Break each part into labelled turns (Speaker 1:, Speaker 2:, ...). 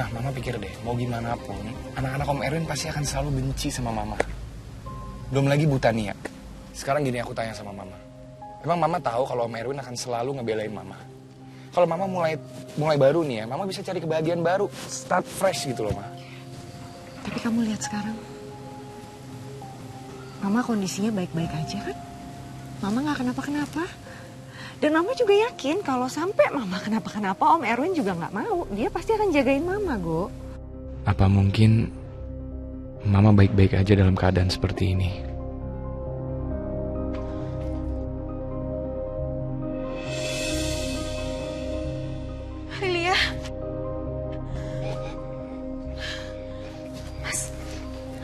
Speaker 1: Mama pikir deh, mau gimana pun, anak-anak Om Erwin pasti akan selalu benci sama Mama. Belum lagi Bu Tania. Sekarang gini aku tanya sama Mama. Emang Mama tahu kalau Om Erwin akan selalu ngebelain Mama? Kalau Mama mulai baru nih ya, Mama bisa cari kebahagiaan baru, start fresh gitu loh, Ma.
Speaker 2: Tapi kamu lihat sekarang, Mama kondisinya baik-baik aja kan? Mama gak kenapa-kenapa. Dan Mama juga yakin kalau sampai Mama kenapa-kenapa, Om Erwin juga gak mau. Dia pasti akan jagain Mama, Go.
Speaker 1: Apa mungkin Mama baik-baik aja dalam keadaan seperti ini?
Speaker 3: Lilia. Mas,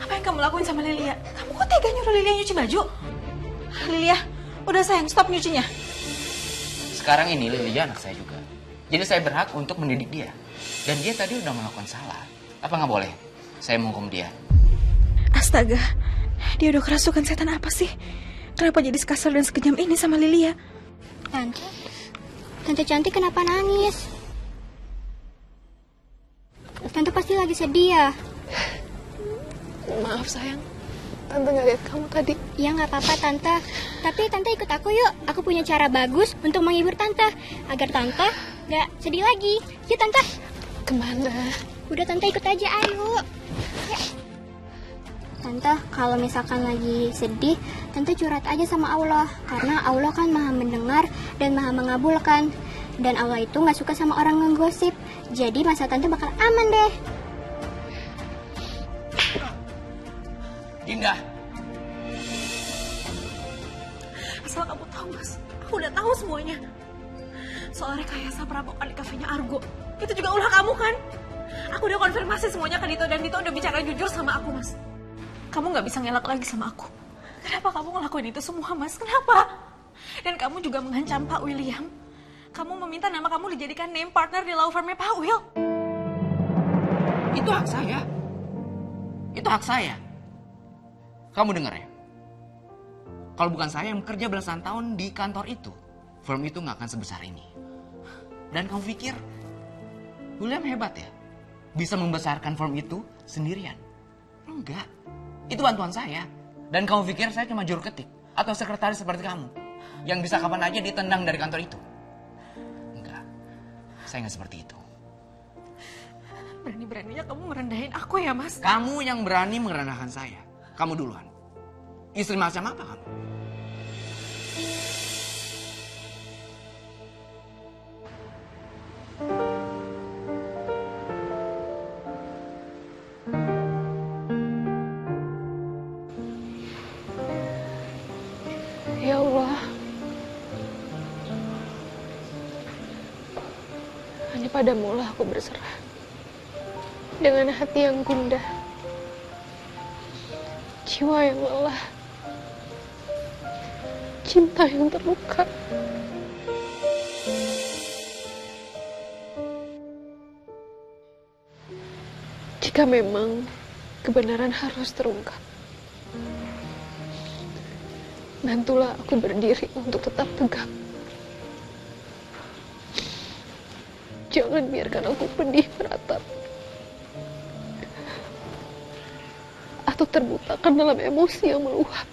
Speaker 3: apa yang kamu lakuin sama Lilia? Kamu kok tega nyuruh Lilia nyuci baju? Lilia, udah sayang, stop nyucinya.
Speaker 4: Sekarang ini Lilia anak saya juga. Jadi saya berhak untuk mendidik dia. Dan dia tadi udah melakukan salah. Apa nggak boleh? Saya menghukum dia.
Speaker 3: Astaga, dia udah kerasukan setan apa sih? Kenapa jadi sekasar dan sekejam ini sama Lilia?
Speaker 5: Tante cantik kenapa nangis? Tante pasti lagi sedih ya?
Speaker 6: Maaf sayang, Tante gak lihat kamu tadi.
Speaker 5: Ya nggak apa-apa Tante. Tapi Tante ikut aku yuk. Aku punya cara bagus untuk menghibur Tante. Agar Tante gak sedih lagi. Yuk Tante.
Speaker 6: Kemana?
Speaker 5: Udah Tante ikut aja, ayo. Ya. Tante, kalau misalkan lagi sedih, Tante curhat aja sama Allah. Karena Allah kan maha mendengar dan maha mengabulkan. Dan Allah itu gak suka sama orang ngegosip. Jadi masa Tante bakal aman deh.
Speaker 4: Dinda.
Speaker 3: Asal kamu tahu, Mas. Aku udah tahu semuanya. Soal rekayasa perampokan di kafenya Argo. Itu juga ulah kamu kan? Aku udah konfirmasi semuanya ke Dito. Dan Dito udah bicara jujur sama aku, Mas. Kamu gak bisa ngelak lagi sama aku. Kenapa kamu ngelakuin itu semua, Mas? Kenapa? Dan kamu juga mengancam Pak William. Kamu meminta nama kamu dijadikan name partner di law firmnya Pak Will.
Speaker 4: Itu hak saya. Itu hak saya. Kamu dengar ya? Kalau bukan saya yang bekerja belasan tahun di kantor itu, firm itu nggak akan sebesar ini. Dan kamu pikir William hebat ya? Bisa membesarkan firm itu sendirian? Enggak. Itu bantuan saya. Dan kamu pikir saya cuma juru ketik atau sekretaris seperti kamu yang bisa kapan aja ditendang dari kantor itu? Enggak. Saya nggak seperti itu.
Speaker 3: Berani-beraninya kamu merendahin aku ya, Mas?
Speaker 4: Kamu yang berani merendahkan saya. Kamu duluan. Istri macam apa kamu?
Speaker 6: Ya Allah, hanya padamulah aku berserah. Dengan hati yang gundah, jiwa yang lelah, cinta yang terluka. Jika memang kebenaran harus terungkap, bantulah aku berdiri untuk tetap tegak. Jangan biarkan aku pedih meratap atau terbutakan dalam emosi yang meluap.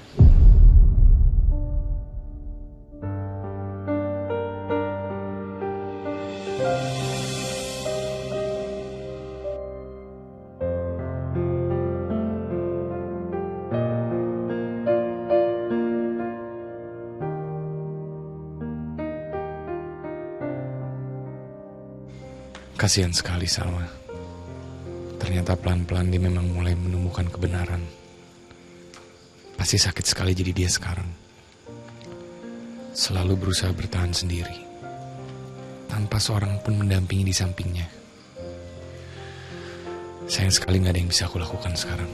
Speaker 1: Kasihan sekali Salma. Ternyata pelan-pelan dia memang mulai menemukan kebenaran. Pasti sakit sekali jadi dia sekarang. Selalu berusaha bertahan sendiri, tanpa seorang pun mendampingi di sampingnya. Sayang sekali gak ada yang bisa aku lakukan sekarang,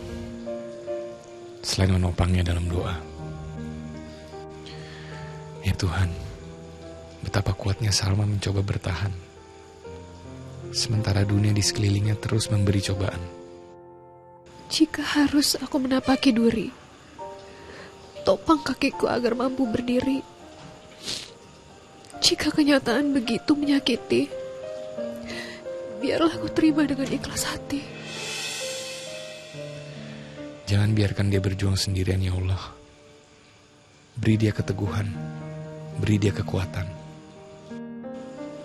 Speaker 1: selain menopangnya dalam doa. Ya Tuhan, betapa kuatnya Salma mencoba bertahan, sementara dunia di sekelilingnya terus memberi cobaan.
Speaker 6: Jika harus aku menapaki duri, topang kakiku agar mampu berdiri. Jika kenyataan begitu menyakiti, biarlah aku terima dengan ikhlas hati.
Speaker 1: Jangan biarkan dia berjuang sendirian ya Allah. Beri dia keteguhan, beri dia kekuatan.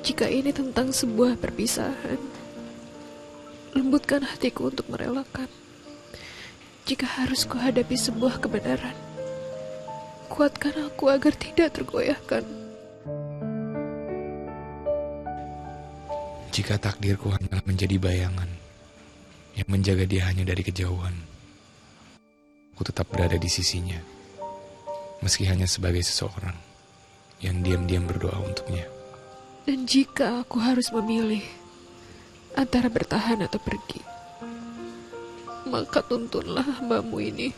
Speaker 6: Jika ini tentang sebuah perpisahan, lembutkan hatiku untuk merelakan. Jika harus kuhadapi sebuah kebenaran, kuatkan aku agar tidak tergoyahkan.
Speaker 1: Jika takdirku hanyalah menjadi bayangan yang menjaga dia hanya dari kejauhan, aku tetap berada di sisinya, meski hanya sebagai seseorang yang diam-diam berdoa untuknya.
Speaker 6: Dan jika aku harus memilih antara bertahan atau pergi, maka tuntunlah hambamu ini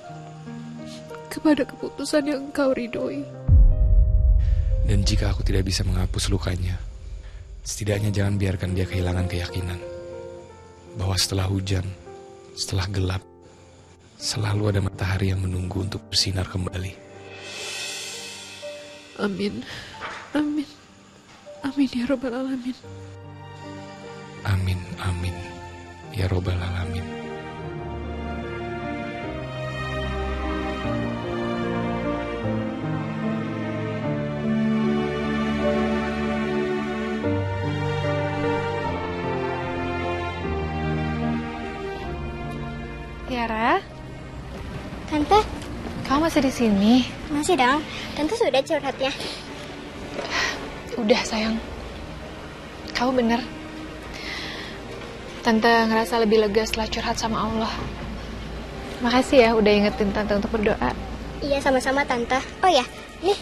Speaker 6: kepada keputusan yang engkau ridhoi.
Speaker 1: Dan jika aku tidak bisa menghapus lukanya, setidaknya jangan biarkan dia kehilangan keyakinan bahwa setelah hujan, setelah gelap, selalu ada matahari yang menunggu untuk bersinar kembali.
Speaker 6: Amin. Amin. Amin ya Rabbal Alamin.
Speaker 1: Amin, amin, ya Robbal Alamin.
Speaker 3: Tiara,
Speaker 5: Tante,
Speaker 3: kamu masih di sini?
Speaker 5: masih dong. Tante sudah curhatnya.
Speaker 3: Udah sayang, kamu bener. Tante ngerasa lebih lega setelah curhat sama Allah. Makasih ya udah ingetin Tante untuk berdoa.
Speaker 5: Iya, sama-sama Tante. Oh ya, nih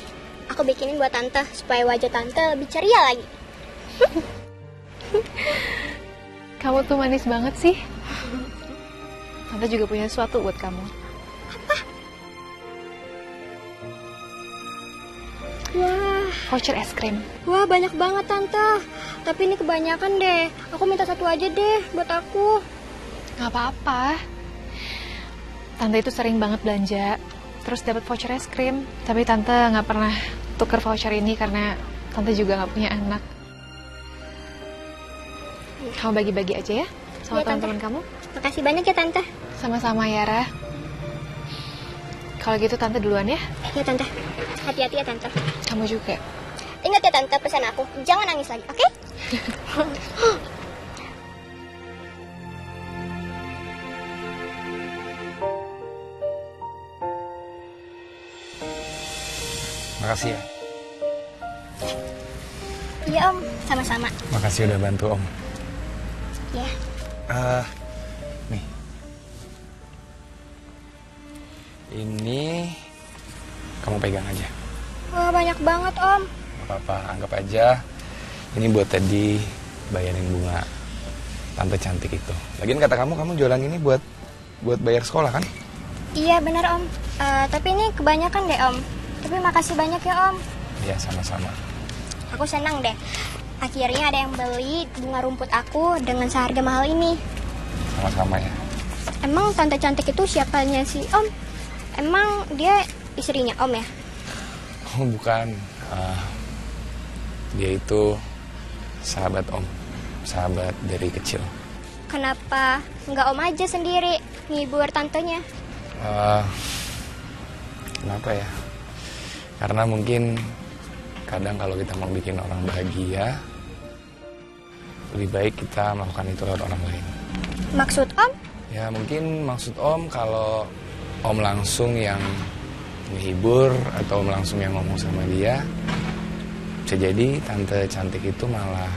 Speaker 5: aku bikinin buat Tante supaya wajah Tante lebih ceria lagi.
Speaker 3: Kamu tuh manis banget sih. Tante juga punya sesuatu buat kamu.
Speaker 5: Wah,
Speaker 3: Voucher es krim.
Speaker 5: wah banyak banget Tante. Tapi ini kebanyakan deh. Aku minta satu aja deh buat aku.
Speaker 3: Gak apa-apa. Tante itu sering banget belanja, terus dapat voucher es krim. Tapi Tante nggak pernah tuker voucher ini karena Tante juga nggak punya anak. Kamu bagi-bagi aja ya sama
Speaker 5: Iya, Tante.
Speaker 3: teman-teman kamu.
Speaker 5: Makasih banyak ya Tante.
Speaker 3: Sama-sama Yara. Kalau gitu Tante duluan ya.
Speaker 5: Ya Tante. Hati-hati ya Tante.
Speaker 3: Kamu juga.
Speaker 5: Ingat ya Tante pesan aku. Jangan nangis lagi, oke?
Speaker 1: Makasih ya.
Speaker 5: Iya Om, sama-sama.
Speaker 1: Makasih udah bantu Om.
Speaker 5: Ya.
Speaker 1: Nih. Ini kamu pegang aja.
Speaker 5: Wah banyak banget Om.
Speaker 1: Gak apa-apa, anggap aja ini buat tadi bayarin bunga tante cantik itu. Lagian kata kamu jualan ini buat bayar sekolah kan?
Speaker 5: Iya benar Om. Tapi ini kebanyakan deh Om. Tapi makasih banyak ya Om.
Speaker 1: Iya, sama-sama.
Speaker 5: Aku senang deh. Akhirnya ada yang beli bunga rumput aku dengan seharga mahal ini.
Speaker 1: Sama-sama ya.
Speaker 5: Emang tante cantik itu siapanya si Om? Emang dia istrinya Om ya?
Speaker 1: Oh, bukan. Dia itu sahabat Om. Sahabat dari kecil.
Speaker 5: Kenapa nggak Om aja sendiri ngibur tantenya?
Speaker 1: Kenapa ya? Karena mungkin kadang kalau kita mau bikin orang bahagia, lebih baik kita melakukan itu lewat orang lain.
Speaker 5: Maksud Om?
Speaker 1: Ya mungkin maksud Om kalau Om langsung yang menghibur atau Om langsung yang ngomong sama dia, bisa jadi tante cantik itu malah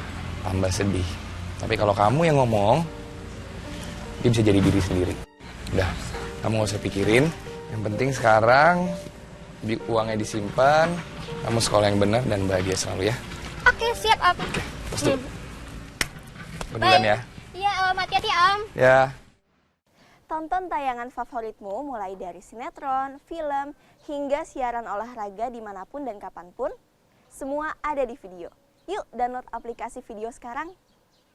Speaker 1: tambah sedih. Tapi kalau kamu yang ngomong, dia bisa jadi diri sendiri. Udah, kamu gak usah pikirin. Yang penting sekarang uangnya disimpan, kamu sekolah yang benar dan bahagia selalu ya.
Speaker 5: Oke, siap Om.
Speaker 1: Oke, terus tuh. Beneran ya?
Speaker 5: Iya Om, hati-hati Om.
Speaker 1: Ya.
Speaker 7: Tonton tayangan favoritmu mulai dari sinetron, film, hingga siaran olahraga dimanapun dan kapanpun. Semua ada di video. Yuk download aplikasi video sekarang.